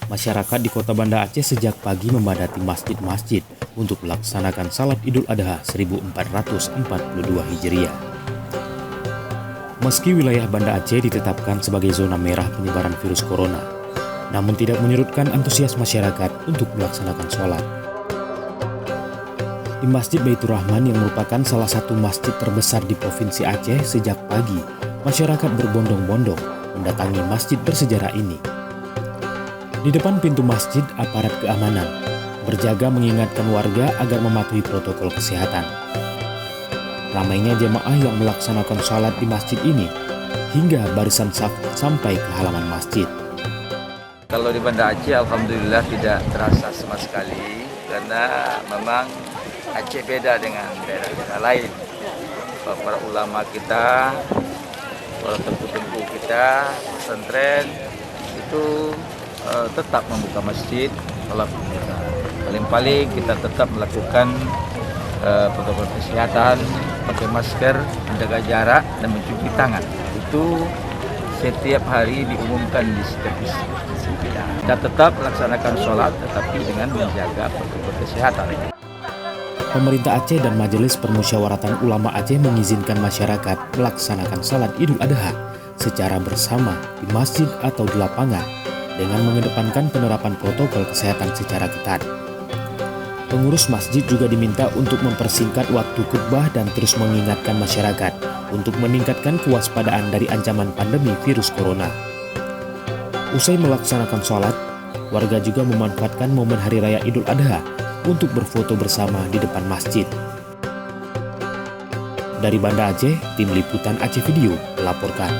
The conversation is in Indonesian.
Masyarakat di kota Banda Aceh sejak pagi memadati masjid-masjid untuk melaksanakan salat Idul Adha 1442 Hijriah. Meski wilayah Banda Aceh ditetapkan sebagai zona merah penyebaran virus corona, namun tidak menyurutkan antusias masyarakat untuk melaksanakan sholat. Di Masjid Baitur Rahman yang merupakan salah satu masjid terbesar di Provinsi Aceh, sejak pagi masyarakat berbondong-bondong mendatangi masjid bersejarah ini. Di depan pintu masjid, aparat keamanan berjaga mengingatkan warga agar mematuhi protokol kesehatan. Ramainya jemaah yang melaksanakan sholat di masjid ini hingga barisan saf sampai ke halaman masjid. Kalau di Banda Aceh alhamdulillah tidak terasa sama sekali, karena memang Aceh beda dengan daerah-daerah lain. Para ulama kita, para tengku-tengku kita, pesantren itu tetap membuka masjid. Paling-paling kita tetap melakukan protokol kesehatan, pakai masker, menjaga jarak, dan mencuci tangan. Itu setiap hari diumumkan di setiap masjid. Kita tetap melaksanakan sholat, tetapi dengan menjaga protokol kesehatan. Pemerintah Aceh dan Majelis Permusyawaratan Ulama Aceh mengizinkan masyarakat melaksanakan salat Idul Adha secara bersama di masjid atau di lapangan dengan mengedepankan penerapan protokol kesehatan secara ketat. Pengurus masjid juga diminta untuk mempersingkat waktu khutbah dan terus mengingatkan masyarakat untuk meningkatkan kewaspadaan dari ancaman pandemi virus corona. Usai melaksanakan sholat, warga juga memanfaatkan momen Hari Raya Idul Adha untuk berfoto bersama di depan masjid. Dari Banda Aceh, Tim Liputan Aceh Video melaporkan.